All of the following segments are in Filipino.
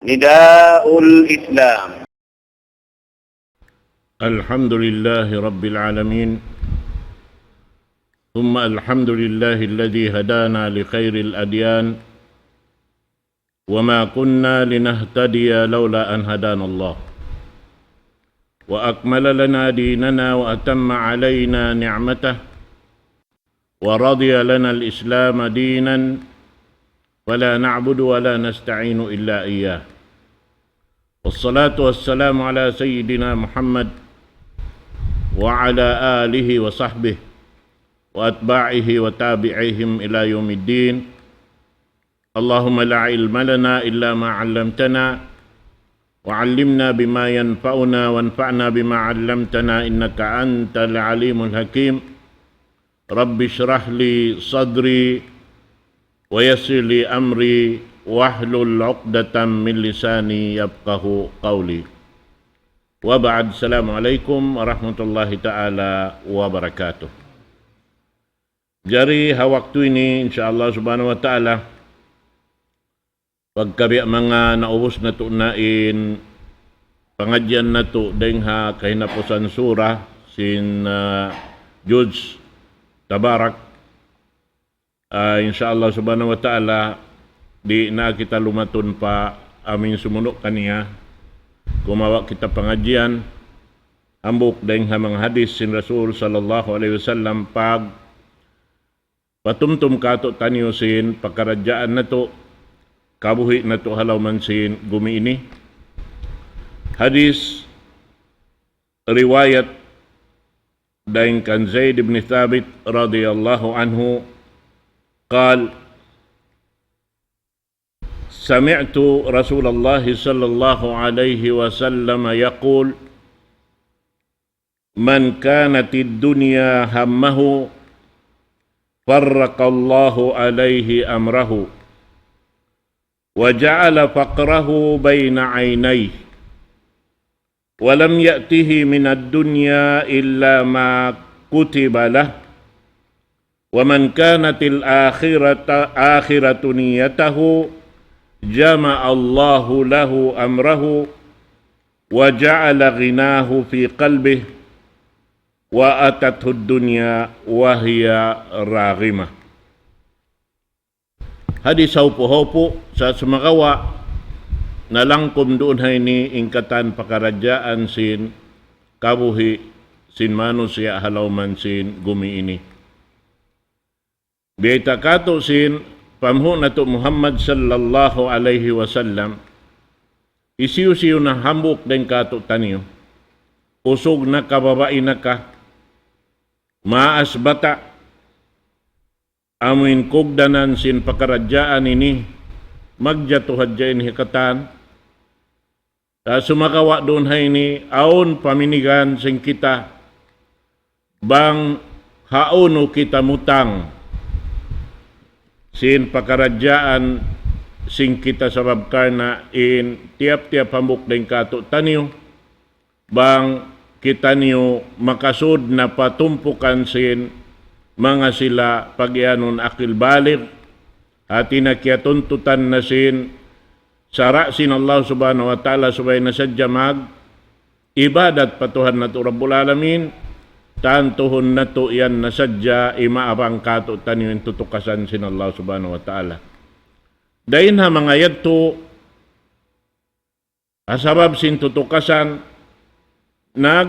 نداء الإسلام. الحمد لله رب العالمين، ثم الحمد لله الذي هدانا لخير الأديان، وما كنا لنهتدي لولا أن هدانا الله، وأكمل لنا ديننا وأتم علينا نعمته، ورضي لنا الإسلام دينا، ولا نعبد ولا نستعين إلا إياه. والصلاة والسلام على سيدنا محمد وعلى آله وصحبه وأتباعه وتابعيهم إلى يوم الدين. اللهم لا علم لنا إلا ما علمتنا، وعلمنا بما ينفعنا وانفعنا بما علمتنا، إنك أنت العليم الحكيم. رب اشرح لي صدري ويسر لي أمري واحلل عقدة من لساني يفقه قولي. وبعد، السلام عليكم warahmatullahi ta'ala wabarakatuh. Jari waktu ini insyaallah subhanahu wa ta'ala pagkabi mga naubos na tunain pengajian na to dengha kahinapusan surah sin Juz Tabarak. Insyaallah subhanahu wa ta'ala di na kita lumatun pa aming sumunok kaniya kumawa kita pengajian ambuk dengha mga hadis sin Rasul sallallahu alaihi wasallam pag patumtum kato tanyo sin pakarajaan na to kabuhi na to halaw man sin gumi ini. Hadis riwayat daing kan Zaid ibn Thabit radhiyallahu anhu قال: سمعت رسول الله صلى الله عليه وسلم يقول: من كانت الدنيا همه فرق الله عليه أمره وجعل فقره بين عينيه ولم يأته من الدنيا إلا ما كتب له ومن كانت الآخرة نيته جمع الله له أمره وجعل غناه في قلبه وأتته الدنيا وهي راغمة. Hadis haupo-haupo sa sumagawa nalangkom doon hay ni ingkatan pakarajaan sin kabuhi sin manusia halawman sin gumi ini. Biita kato sin pamho na to Muhammad sallallahu alaihi wasallam isiyo-siyo na hambuk den kato taniyo usog na kababae na ka maas bata amin kugdanan sin pakarajaan ini magjatuhadjain hikatan ta sumakawa doon hay ni aon paminigan sing kita bang haono kita mutang sin pakarajaan sing kita sabab karna in tiap-tiap hambuk den kato taniyo bang kita niyo makasud na patumpukan sin mga sila pagyanon akil balig at inakiatuntutan na sin sara sin Allah subhanahu wa ta'ala subay na sadya mag ibadat patuhan na to Rabbul Alamin tantuhon na to yan na sadya imaabang kato tanyo yung tutukasan sin Allah subhanahu wa ta'ala. Dahin ha mga yadto asabab sin tutukasan nagbanda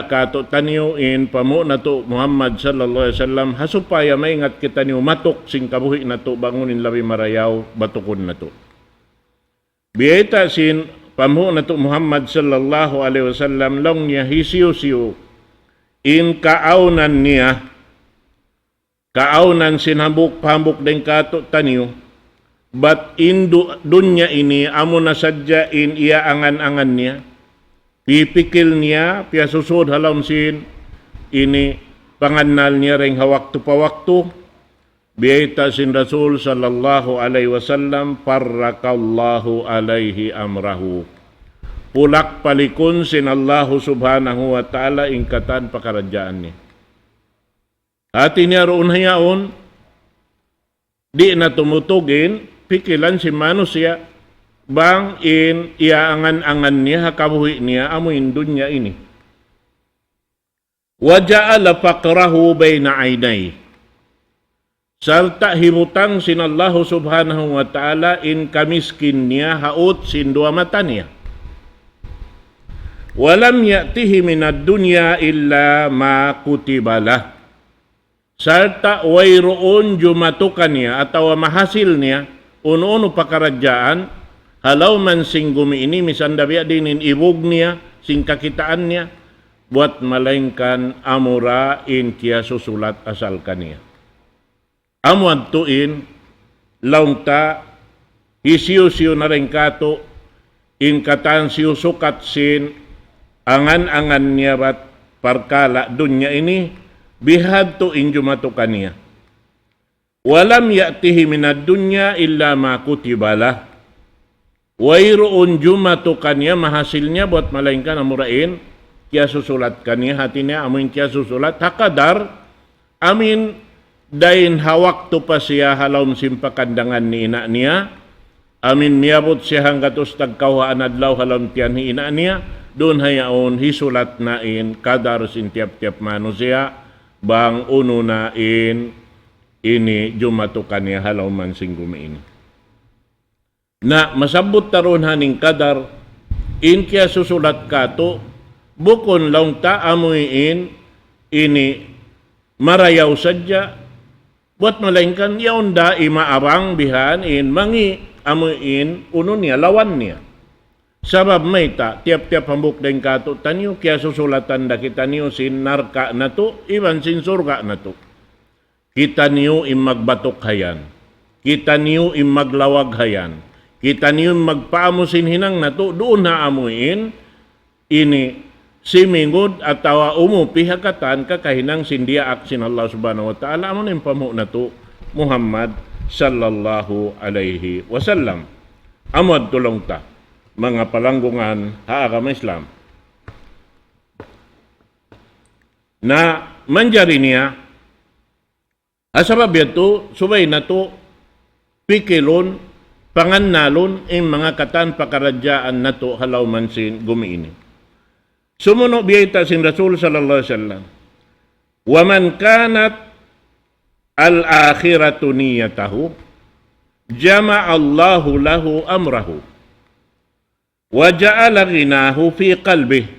kato tanyo in pamo na to Muhammad sallallahu alaihi wasallam hasupaya maingat kita niyo matok sing kabuhi na to bangunin labi marayaw batukon na to. Bieta sin pamho na to Muhammad sallallahu alaihi wasallam long niya hisiyo-siyo in kaaunan niya kaaunan sinhambuk pahambuk den kato taniyo but in dunya ini amo na sadya in iya angan-angan niya pipikil niya piya susod halom sin ini panganal niya ring hawaktu pawaktu biita sin Rasul sallallahu alaihi wasallam farrakallahu alaihi amrahu pulak palikun sin Allah subhanahu wa ta'ala ingkatan pakarajaan ni hati niya roon hayaon di na tumutugin pikilan si manusia bang in iaangan-angan niya hakabuhi niya amuin dunya ini. Wa ja'ala faqrahu baina aynay. Sarta himutang sin Allah subhanahu wa ta'ala in kamiskin niya haut sin dua mata niya. Walam ya'tihi minad dunya illa ma kutibalah. Sarta wayroon jumatukan niya atau mahasil niya uno-uno pakarajaan halaw man sing gumi ini misandabiya dinin ibog niya sing kakitaan niya buat malaingkan amura in kia susulat asal kaniya. Amuan tuin launta isiyo-siyo na rin kato in katan siyo sukat sin angan-angan niya bat parkala dunya ini bihad to in jumatukan niya. Walam ya'tihi minad dunya illa ma kutibalah. Wayroon jumatukan niya mahasilnya buat malaingkan amurain kia susulat kaniya hati niya amin kia susulat hakadar amin dain hawak to pa siya halawm simpakandangan ni ina niya amin miyabot siya hanggatos tagkawhaan adlaw halawm tiyan ni ina niya doon hayaon hisulat na in kadar sin tiap-tiap mano siya bang uno na in ini jumatukan niya halawm man singgumi ini na masabot taron haning kadar in kia susulat kato bukon lang ta amuin ini marayaw sadya buat malaingkan yaon da imaarang bihan in mangi amuin uno niya lawan niya sabab may ta tiap-tiap hambuk den kato tanyo kaya susulatan da kita niyo sin narka na to iban sin surga na to kita niyo imagbatok hayan kita niyo imaglawag hayan kita niyo magpaamusin hinang na to doon na amuin ini simingod atawa umupi hakatan kakahinang sindiaak sin Allah subhanahu wa ta'ala amon yung pamu na to Muhammad sallallahu alaihi wasallam. Amod tulong ta mga palanggungan haagam Islam na manjari niya asabab yato subay na to pikilon pangannalon in mga katan pakaradyaan na to halaw man sin gumiini. Sumuno biyayta sin Rasul sallallahu alaihi wasallam. Wa man kanat al-akhiratu niyatahu jama'a Allahu lahu amrahu wa ja'ala ghinahu fi qalbihi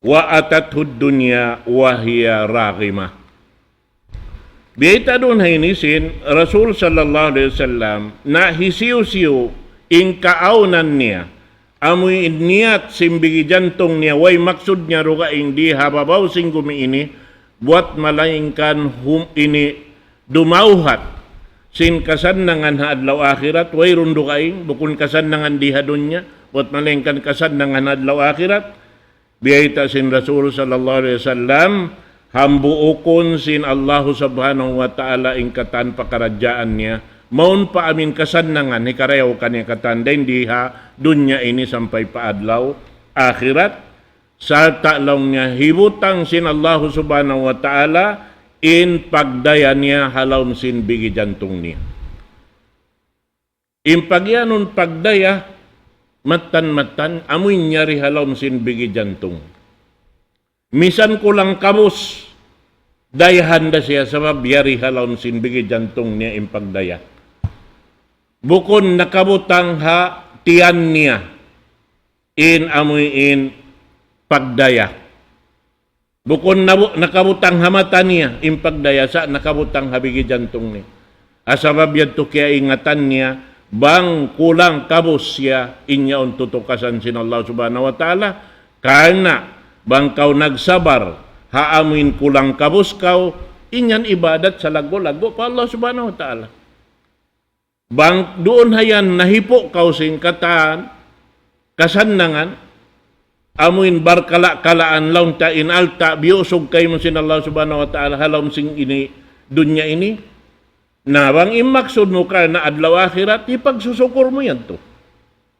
wa atathu ad-dunya wa hiya raghimah. Biyayta doon hainisin Rasul sallallahu alaihi wasallam na hisiyo-siyo in kaaunan niya amoy niat simbigi jantong niya way maksud niya ruga ing di hababaw sing gumi ini buat malaingkan ini dumauhat sin kasannangan hadlaw akhirat way rundo kaing bukun kasannangan di hadunya buat malaingkan kasannangan hadlaw akhirat biyayta sin Rasul sallallahu alaihi wasallam hambuukon sin Allah subhanahu wa ta'ala ing katan pakarajaan niya maun pa amin kasannangan ni karayaw kanya katandain diha dunya ini sampai paadlaw akhirat sa ta'law niya hibutang sin Allah subhanahu wa ta'ala in pagdaya niya halawm sin bigi jantong niya. In pagyanon pagdaya matan-matan amoy nyari halawm sin bigi jantong. Misan kulang kabus dayahan da siya sabab yari halawm sin bigi jantong niya in pagdaya. Bukon nakabutang ha tiyan niya in amoy in pagdaya. Bukon nakabutang hamata niya in pagdaya sa nakabutang habigi jantong niya. Asabab yan to kaya ingatan niya bang kulang kabos siya inyaon tutukasan sin Allah subhanahu wa ta'ala karena bang kau nagsabar haamin kulang kabos kau inyan ibadat sa lago-lago pa Allah subhanahu wa ta'ala. Bang doon hayan nahipo kau sing kataan kasannangan amuin barkala-kalaan laun ta in alta biusog kay mo sin Allah subhanahu wa ta'ala halom sing ini dunya ini na bang imaksud mo ka na adlaw akhirat ipagsusukur mo yan to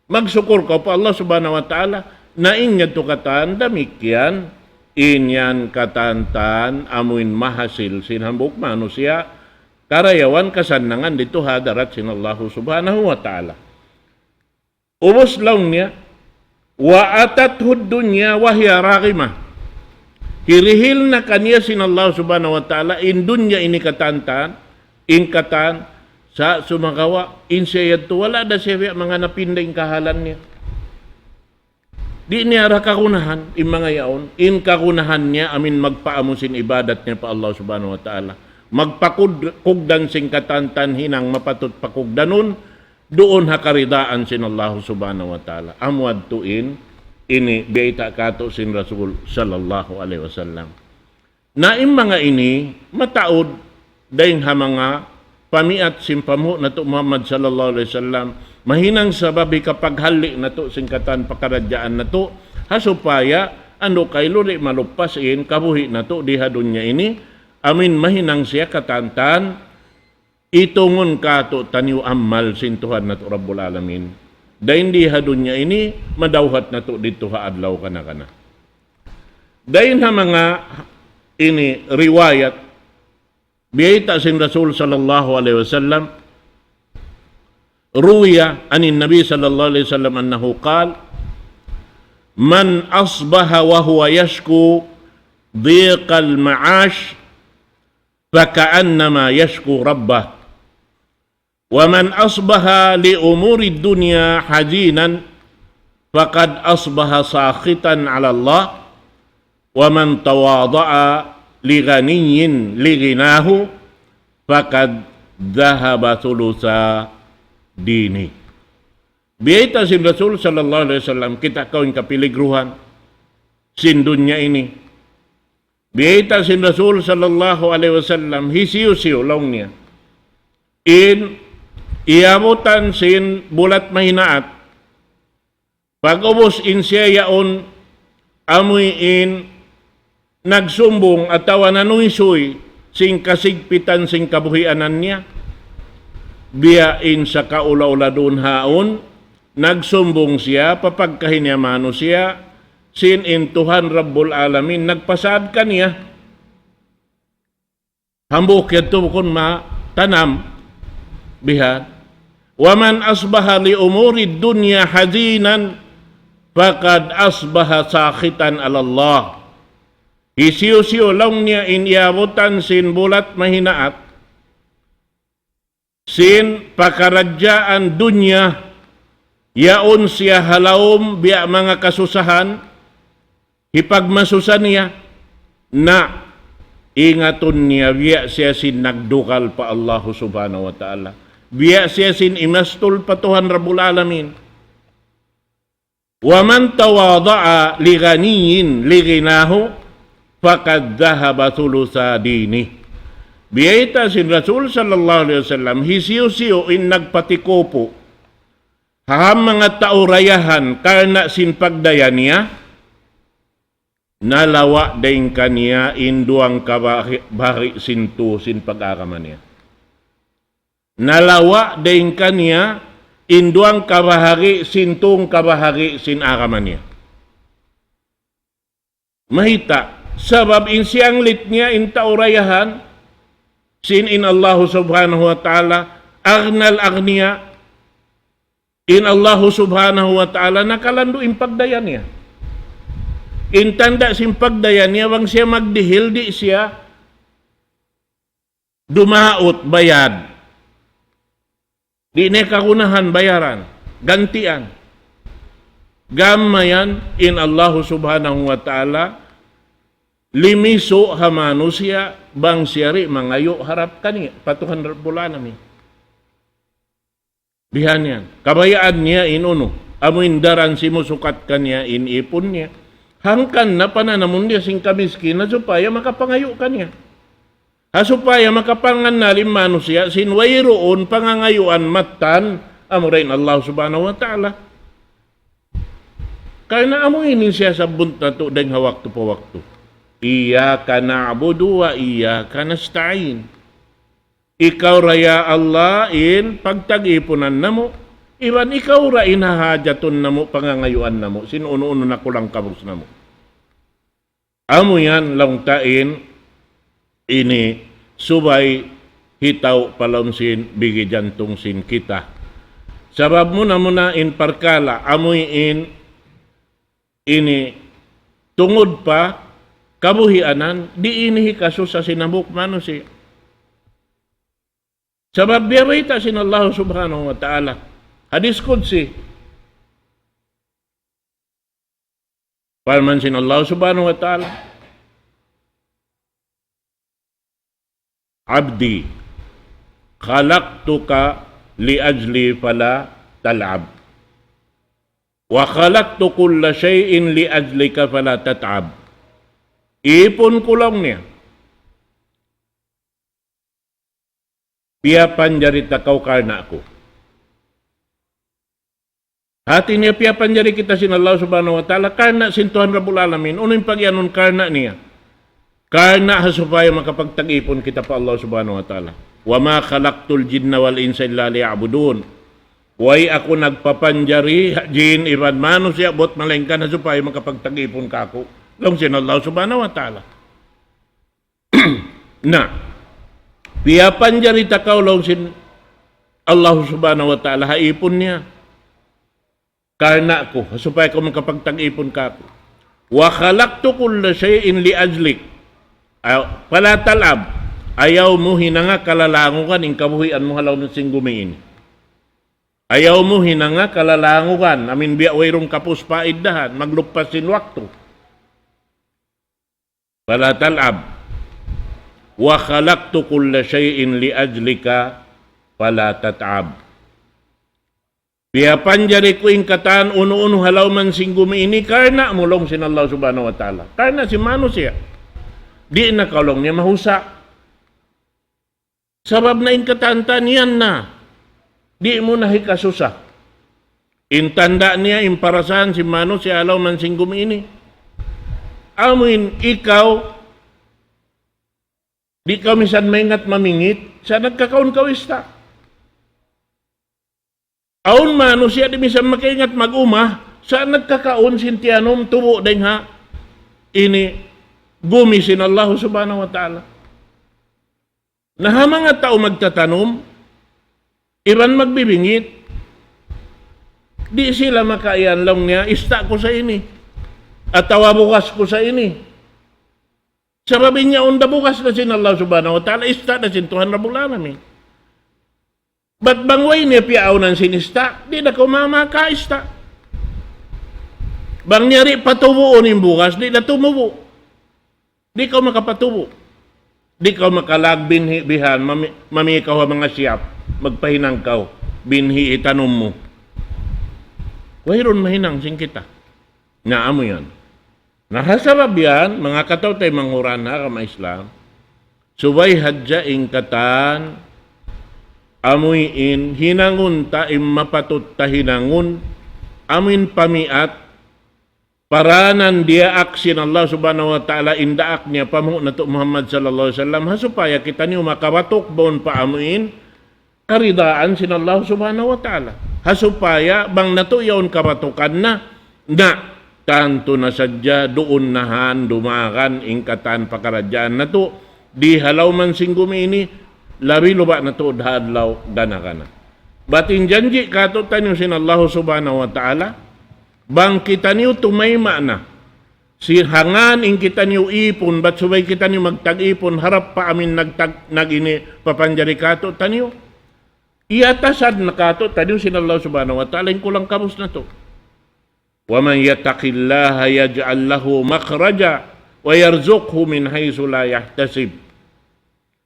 magsukur ka pa Allah subhanahu wa ta'ala na inya to kataan damikyan inyan katantan amuin mahasil sinhambuk manusia karayawan kasannangan dito hadarat sin Allah subhanahu wa ta'ala. Ubos lang niya, wa atathud dunya wa hiya raghimah. Hirihil na kaniya sin Allah subhanahu wa ta'ala in dunya ini katantan, in katan, sa sumagawa, in siya yato, wala da siya mga napinding kahalan niya. Di niya ra kakunahan, in mga yaon, in kakunahan niya, amin magpaamusin ibadat niya pa Allah subhanahu wa ta'ala. Magpakugdan sing katantan hinang mapatut pakugdanon, doon hakaridaan sin Allah subhanahu wa ta'ala. Amwad tuin, ini biyaita kato sin Rasul sallallahu alaihi wasallam. Na im mga ini, mataod, dahil ha mga pamiat simpamu na to Muhammad sallallahu alaihi wasallam, mahinang sababi kapag halik na to singkatan pakaradyaan na to, hasupaya, ano kay luli malupasin, kabuhi na to, dihadon niya ini, amin mahinang siya katantan, itungon kato taniw amal sintuhan na to Rabbul Alamin. Dahil dihadon niya ini, madawhat na to dito haadlaw kana. Dahil ha mga ini riwayat, biyayta sin Rasul sallallahu alaihi wasallam, ruya anin Nabi sallallahu alaihi wasallam annahu qal, man asbaha wa huwa yashku dhiqal ma'ash faka'annama yashku rabbah, wa man asbaha li umuri dunya hazinan faqad asbaha sakhitan 'ala Allah, wa man tawada'a li ghaniyin li ghinahu faqad dhahaba thulutsa dini. Biyayta sin Rasul sallallahu alaihi wasallam, kita kawin kapiligruhan sin dunya ini. Biyayta sin Rasul sallallahu alaihi wasallam, hisiyo-siyo long niya. In iamutan sin bulat mahinaat, pag-ubos in siya yaon, amoy in nagsumbong at tawa nanuisoy sing kasigpitan sing kabuhianan niya, biyain sa kaula-ula doon haon, nagsumbong siya, papagkahinyamano siya, sin intuhan Rabbul Alamin, nagpasad ka niya. Hambuk yato kung matanam, bihan, waman asbaha li umuri dunya hazinan, faqad asbaha sakhitan 'ala Allah. Isiyo-siyo lang niya iniabutan sin bulat mahinaat, sin pakaradyaan dunya, yaon siya halawom biya mga kasusahan, hipagmasusan niya, na ingaton niya, biya siya sin nagdukal pa Allah subhanahu wa ta'ala. Biya siya sin imastol patuhan Rabbul Alamin. Wa man tawada'a li ghaniyin li ghinahu faqad dhahaba thulutsa dini. Biyayta sin Rasul sallallahu alaihi wasallam, hisiyo-siyo in nagpatikopo, haham mga taurayahan karna sin pagdaya niya, nalawa din kaniya in duang kabahari sintu sin pag-agaman niya. Nalawa din kaniya in duang kabahari sintong kabahari sin agaman niya. Mahita, sabab in siyang lit niya in taurayahan, sin in Allah subhanahu wa ta'ala, agnal agniya, in Allah subhanahu wa ta'ala, nakalando in pagdayan niya. In tanda sin pagdayan niya, wang siya magdihil, di siya dumaot bayad. Di niya kakunahan bayaran, gantian. Gamayan in Allah subhanahu wa ta'ala, limiso hamano siya, bang siyari mangayo harap kani, patuhan bulan namin. Bihan yan. Kabayaan niya inuno, amuin daran si musukat kanya in ipon niya. Hangkan na pananamun niya sing kamiskin na supaya makapangayo kanya. Hasupaya makapangan na limano siya, sinwayroon pangangayuan matan, amurin Allah subhanahu wa ta'ala. Kaya na amuin siya sa bunta to dahil hawak to pa wakto. Iyaka na'budu wa iyaka nasta'in. Ikaw raya Allah in pagtag-ipunan na mo. Iban ikaw ra inahajatun na mo, pangangayuan na mo. Sinuno-uno na kulang kabus na mo. Amo yan lang tain, ini subay hitaw palomsin bigi jantong sin kita. Sabab muna in parkala, amoy in ini tungod pa, kabuhianan, di inihi kaso sa sinabuk mano siya. Sabab biyawita sin Allah subhanahu wa ta'ala. Hadis Qudsi. Parman sin Allah subhanahu wa ta'ala. Abdi, khalaqtuka li ajli fala tal'ab. Wa khalaqtu kulla shay'in li ajlika fala tat'ab. Ipon ko lang niya. Piyapan jari takaw karna ako. Hati niya piyapan jari kita sin Allah subhanahu wa ta'ala karna sin Tuhan Rabbul Alamin. Uno yung pagyanon karna niya. Karna supaya makapagtag-ipon kita pa Allah subhanahu wa ta'ala. Wa ma khalaqtul jinna wal insa illa liya'budun. Way ako nagpapanjari jin iban manusia bot malengkan supaya makapagtag-ipon ka ako. Long sin Allah subhanahu wa ta'ala. Na, piyapan jari takaw long sin Allah subhanahu wa ta'ala haipon niya. Karna ko, supaya ko makapagtag-ipon ka ako. Wa khalaqtu kulla shay'in li ajlik. Pala talab, ayaw mo hinanga kalalangukan, in kabuhian mo halaw ng singgumiin. Ayaw mo hinanga kalalangukan, amin biya wayrong kapus paiddahan, maglukpasin waktu. Pala talab, wa khalaqtu kulla shay'in li ajlika, pala tat'ab. Biya panjari ko ingkatan, uno-uno halaw man singgumiini, karna mulong sin Allah subhanahu wa ta'ala. Karna si manusia. Di na kalong niya mahusa. Sabab na inkatanta niyan na. Di mo nahikasusa. Intanda niya, imparasan si Mano, si alaw man singgum ini. Amin, ikaw, di ka misan maingat mamingit, sa nagkakaon kawista. Aun Mano siya di misan makaingat mag-umah, sa nagkakaon sintianom tubo din ha. Ini, gumisin Allah subhanahu wa ta'ala. Naha mga tao magtatanom, iban magbibingit, di sila makaian lang niya, ista ko sa ini, at tawa bukas ko sa ini. Sababin niya, unda bukas na sin Allah subhanahu wa ta'ala, ista na sin Tuhan Rabbul Alamin. Ba't bangway niya piyaw ng sinista, di na kumamaka ista. Bang nyari patubuon yung bukas, di na tumubo. Di ka makapatubo. Di ka makalag binhibihan, mamikaw ang mga siyap, magpahinang kaw, binhi itanom mo. Wahirun mahinang sing kita. Naamo yan. Nahasabab yan, mga kataw tayo manghuran na kama Islam, subay hadja ingkatan, amuyin, hinangun ta mapatut ta hinangun, amuin pamiat, paranan dia aksin Allah subhanahu wa ta'ala indaak niya pamu na to Muhammad sallallahu alaihi wasallam hasupaya kita niyo makabatok bon paamuin karidaan sin Allah subhanahu wa ta'ala hasupaya bang nato yaon kabatukan na tanto na sadya doon nahan dumakan ingkatan pakaradyan na to di halaw man singgumi ini labi luba na to dahadlaw danakana batin janji kato tanyo sin Allah subhanahu wa ta'ala bang kita niyo tumayma na. Si hangan in kita niyo ipon, ba't subay kita niyo magtag-ipon, harap pa amin nagini papanjari kato, taniyo. Iatasad na kato, taniyo sinallahu subhanahu wa ta'ala, yung kulang kabus na to. وَمَنْ يَتَقِ اللَّهَ يَجْعَلْ لَهُ مَخْرَجًا وَيَرْزُقْهُ مِنْ حَيْثُ لَا يَحْتَسِبْ.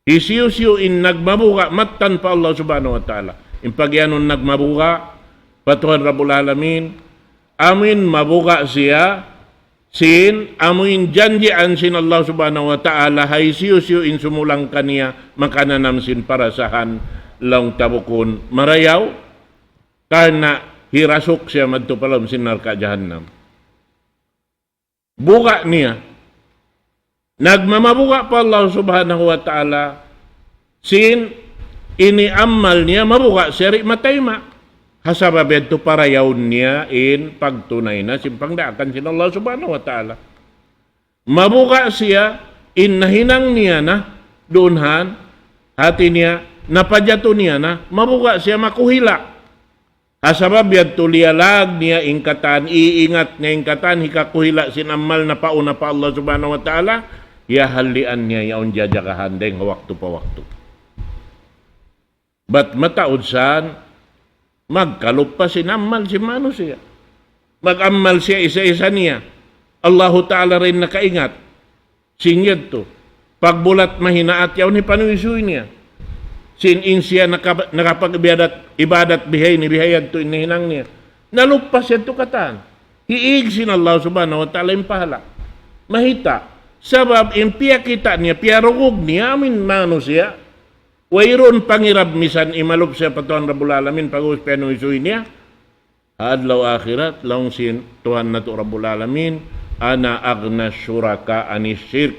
Isiyo-siyo in nagmabuga, matan pa Allah subhanahu wa ta'ala. In pagyanon nagmabuga, patuhan Rabbul Alamin, amin mabuka siya sin amin janjian sin Allah subhanahu wa ta'ala hay siyo in sumulang kaniya makananam sin parasahan lang tabukun marayaw karena hirasok siya madtupalam sin narka jahannam buka niya nagmamabuka pa Allah subhanahu wa ta'ala sin ini amal niya mabuka seri matayma hasababed to para yawn niya in pagtunay na simpangdakan sin Allah subhanahu wa ta'ala. Mabuka siya in nahinang niya na doonhan hati niya napadyato niya na mabuka siya makuhila Asabab yan tulialag niya ingkatan, iingat niya ingkatan, hikakuhila sinamal na pauna pa Allah subhanahu wa ta'ala, yahalian niya yaon jajakahan deng waktu pa waktu. Bat mataudsan, magkalup pa sinamal si manusia. Mag-amal siya isa-isa niya. Allahu ta'ala rin nakaingat. Sinyad to. Pagbulat mahinaat yaw ni panuisuy niya. Sinin siya nakapag-ibadat bihay ni bihayad to inahinang niya. Nalupas siya to katan. Hiig sin Allah subhanahu wa ta'ala yung pahala. Mahita. Sabab impiya kita niya, piyarugog niya, amin manusia. Wayron pangirab misan imalup siya patuhan Rabbul Alamin pag-us panuisuy niya. Adlaw akhirat, laong sin Tuhan na to Rabbul Alamin, ana agna syuraka anis syirk.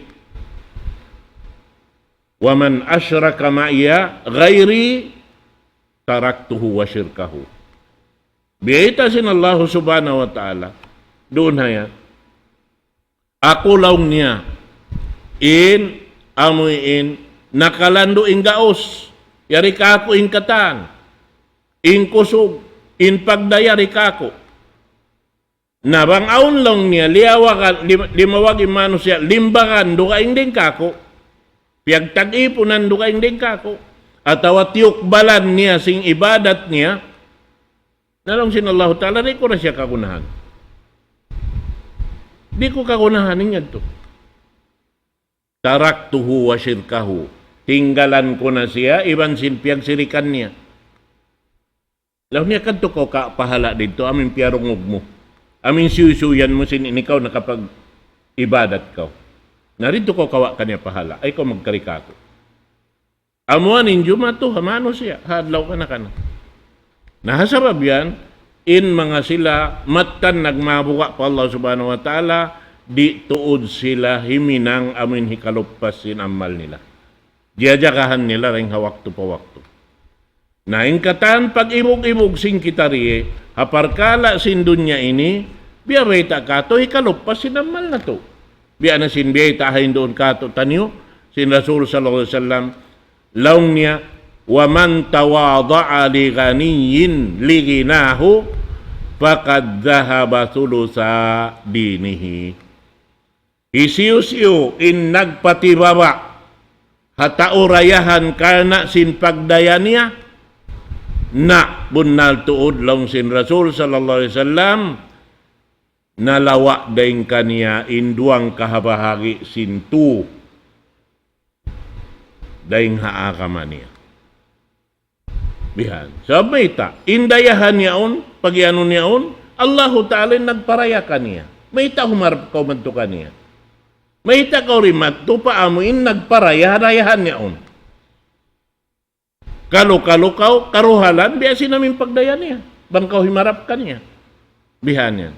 Waman asyraka ma'iya ghairi taraktuhu wa syirkahu. Biyaita sin Allah subhanahu wa ta'ala, doon haya, ako laong niya, amuin, nakalando ing gaos, yari kako ing katan, ing kusog, ing pagdayari kako. Nabang aun lang niya, limawag imano siya, limbakan, duka ing din kako, piyag tag-ipunan duka ing din kako, atawa tiyukbalan niya, sing ibadat niya, nalong sinallahu ta'ala, di ko na siya kagunahan. Di ko kagunahan niya to. Taraktuhu wa syirkahu. Tinggalan ko na siya, iban silpiyag sirikan niya. Law niya kadto ko ka pahala dito, amin piyarungog mo. Amin siyusuyan mo sin ikaw nakapag-ibadat ka. Narito ko kawa kanya pahala, ay ko magkarika ko. Amuan injo mato, hamano siya, hadlaw ka na. Nahasabab yan, in mga sila, matan nagmabuka pa Allah subhanahu wa ta'ala, di tuod sila himinang amin hikalupas sin amal nila. Diyajakahan nila rin hawakto pa wakto. Naingkatan pag-ibog-ibog sing kitariye, haparkala sin dunya ini, biya reta kato hikalupas sin amal na to. Biya na sin biya itahain doon kato tanyo, sin Rasul sallallahu alaihi wasallam, laung niya, وَمَنْ تَوَاضَعَ لِغَنِيٍّ لِغِنَاهُ فَقَدْ ذَهَبَ ثُلُثَ دِينِهِ. Isiyo-siyo in nagpatibaba hataurayahan karna sin pagdaya niya na bunal tuod lang sin Rasul sallallahu alaihi wasallam nalawa daing kaniya induang kahabahagi sin tu daing haakaman niya. Bihan. Sabay ta, indayahan niyaon, pag-iano niyaon, Allahu Ta'ala nagparaya kaniya. May ta humarap ka umadto kaniya. May ta ka urimat, tupaamuin nagparaya, harayahan niyaon. Kalukalukaw, karuhalan, biya sinamin pagdaya niya. Bangkaw himarap kaniya. Bihan yan.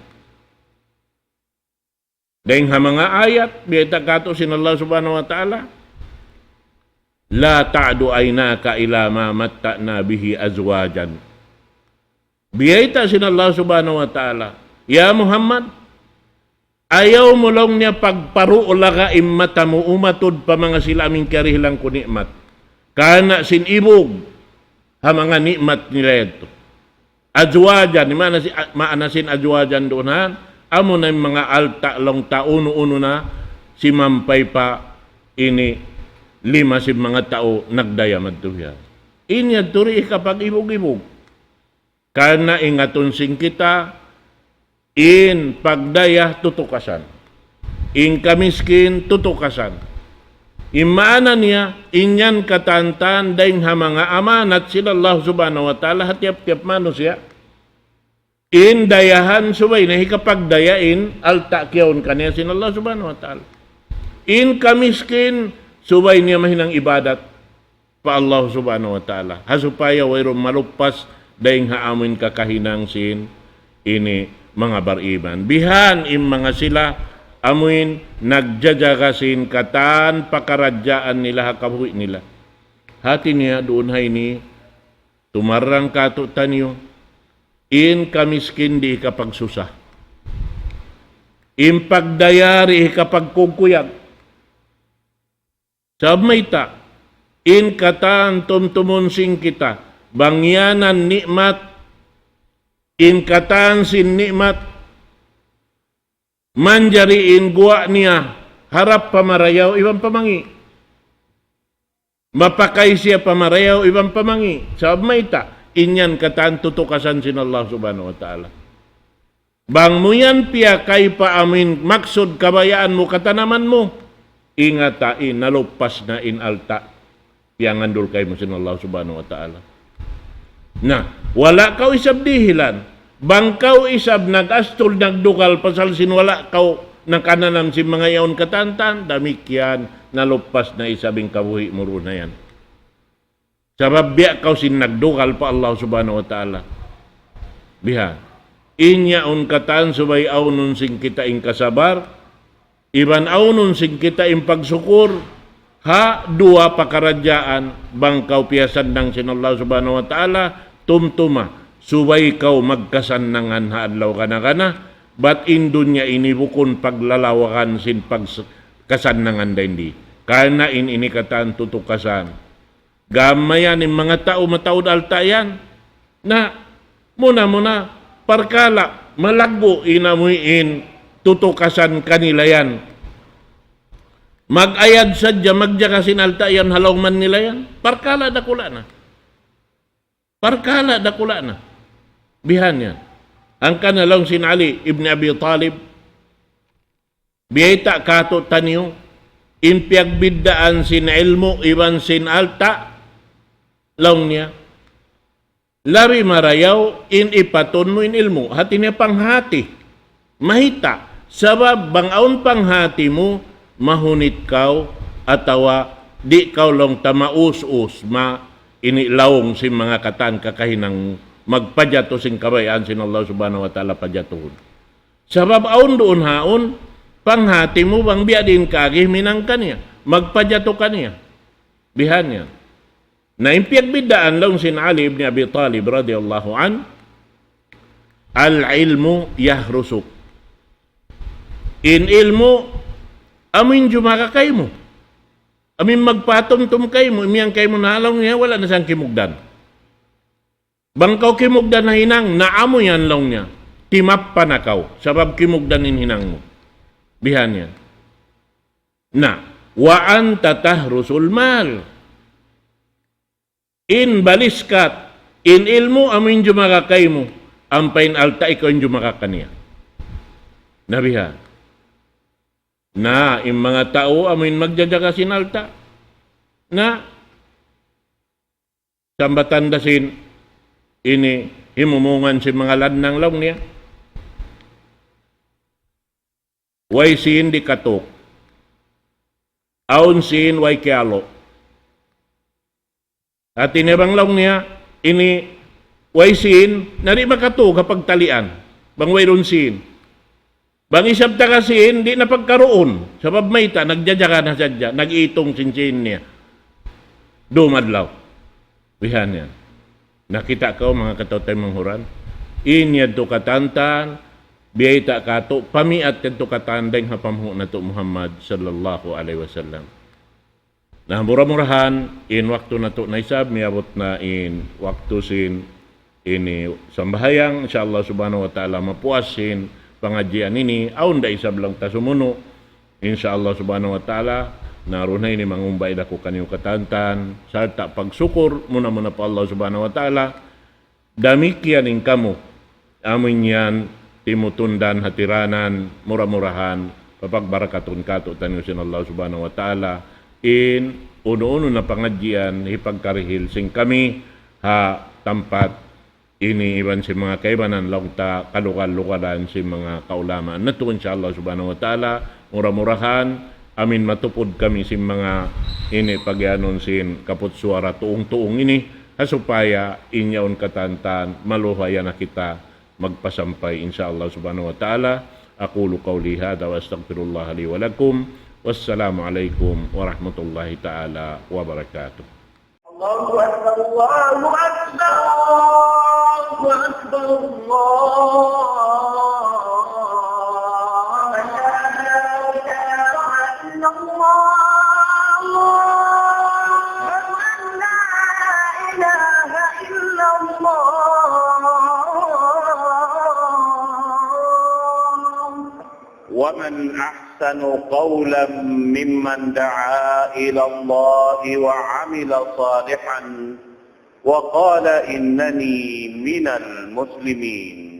Dahil mga ayat, biya ta kato sin Allah Subhanahu wa Ta'ala, La ta'du aynaka ila ma matta'na bihi azwajan. Biyaita sin Allah subhanahu wa ta'ala. Ya Muhammad, ayaw mo lang niya pagparuula ka immata mo umatod pa mga sila aming karihilang ko nikmat. Kana sin ibog ha mga nikmat nila ito. Azwajan, maana sin azwajan doon ha. Amo na yung mga alta lang uno na si mampay pa ini 5 mga tao nagdaya madtuya. Inya turi kapag ibog-ibog. Karena ingaton sing kita in pagdaya tutukasan. In kamiskin tutukasan. Imaana niya inyan katantan daing mga amanat sila Allah subhanahu wa ta'ala hatiap-tiap manusia. In dayahan subay na hikapagdayain alta kiyaon kaniya sin Allah subhanahu wa ta'ala. In kamiskin subay niya mahinang ibadat pa Allah subhanahu wa ta'ala. Hasupaya wayron malupas daing haamin kakahinang sin ini mga bariban. Bihan im mga sila amuin nagjajagasin katan pakaradyaan nila hakabuhi nila. Hati niya doon hay ni tumarang kato tanyo in kamiskin di kapagsusah. In pagdayari kapagkukuyag. Sabmayta, in katan tumtumonsing kita, bangyanan nikmat, in katan sin nikmat manjariin gua niya harap pamarayaw ibang pamangi. Mapakay siya pamarayaw ibang pamangi. Sabab maita, inyan katan tutukasan sin Allah subhanahu wa ta'ala. Bang mo yan piya kay pa amin maksud kabayaan mo katanaman mo. Ingatain nalupas na in alta. Piya ngandul kay mo sin Allah subhanahu wa ta'ala. Na, wala kau isab dihilan. Bang kau isab nag-astol nagdukal pasal sinwala kau nakanan si mga yaon katantan, damikyan nalupas na isabing kabuhi muro na yan. Sabab biya kau sin nagdukal pa Allah subhanahu wa ta'ala. Biha, inya un katan subay aunun sing kita ing kasabar, iban aunun sing kita ing pagsukur, ha dua pakarajaan bang kau piyasan ng sin Allah subhanahu wa ta'ala, tumtuma, subay kau magkasannangan haadlaw kana-kana, bat indunya ini bukun paglalawakan sin pagkasannangan hindi. Karena ini kataan tutukasan. Gamayan yung mga tao mataod altayan na muna parkala malagbo inamuin tutukasan kanila yan. Mag-ayad sadya magjakasin altayan halaw man nila yan. Parkala dakula na. Parkala dakula na. Bihan yan. Ang kanalong sin Ali ibn Abi Talib, biyayta kato tanyo, inpiag biddaan sin ilmo, iban sin alta, laong niya. Lari marayaw, in ipaton mo in ilmo, hati niya panghati. Mahita, sabab bangaon panghati mo, mahunit kau, atawa, di kau long tamaus-us, inilawong si mga katan kakahinang magpajato sing kabayaan sin Allah subhanahu wa ta'ala pajatuhon. Sabab aun doon haon, panghati mo bang biadin kagih minang kanya, magpajato kanya. Bihan niya. Na impiyag bidaan lang sin Ali ibn Abi Talib radiyallahu an, al-ilmu yahrusuk. In ilmu, amin jumaka kay mo. Amin magpatumtum kay mo, imiyang kay mo nalaw niya, wala na siyang kimugdan. Bangkaw kimugdan na hinang, naamo yan lang niya. Timap pa na kaw, sabab kimugdanin hinang mo. Bihan yan. Na, wa anta tahrusul mal. In baliskat, in ilmu amin jumakakay mo, ampain alta ikaw yung jumakakaniya. Nabihan. Na, yung mga tao amin magjajaga sin alta. Na, sambatan dasin, ini himumungan si mga ladnang laong niya. Way sin di katok. Aun sin way kialo. At inibang laong niya, ini way sin, nari makatok kapag talian. Bang way ron sin. Bang isab ta kasi hindi na pagkaroon. Sabab may ta, nagjajaga na sadya, nag-itong sinsin niya. Dumadlaw. Bihan yan. Nakita ko mga katotay manghuran. Inya to katantan, biyay ta kato, pamiat to katandang hapamhu na to Muhammad sallallahu alaihi wasallam. Nah murah-murahan, in waktu na to naisab, miabot na in waktu sin ini sambahayang, insyaAllah subhanahu wa ta'ala mapuasin pengajian ini, aun da isab lang ta sumuno, insyaAllah subhanahu wa ta'ala, naroon na ini mangumbay dako kanyo katantan, sarta pagsukur, muna pa Allah subhanahu wa ta'ala, damikyan in kamo, amin yan, timutundan, hatiranan, murah-murahan, papagbarakatun kato tanyo sin Allah subhanahu wa ta'ala, in uno-uno na pangajian, hipagkarihil sing kami, ha tampat, ini iban si mga kaibanan lang ta kalukal-lukalan si mga kaulaman. Nato insyaAllah subhanahu wa ta'ala, murah-murahan, amin matupod kami si mga ini pagyanon sin kaput suara tuong-tuong ini, hasupaya inyaon katantan, maluhaya na kita magpasampay insyaAllah subhanahu wa ta'ala. Aqulu qawli hadha wa astaghfirullah li wa lakum. Wassalamu alaikum warahmatullahi ta'ala wabarakatuh. Allahu Akbar, Allahu Akbar, Allahu Akbar, Allah. ومن أحسن قولا ممن دعا إلى الله وعمل صالحا وقال إنني من المسلمين.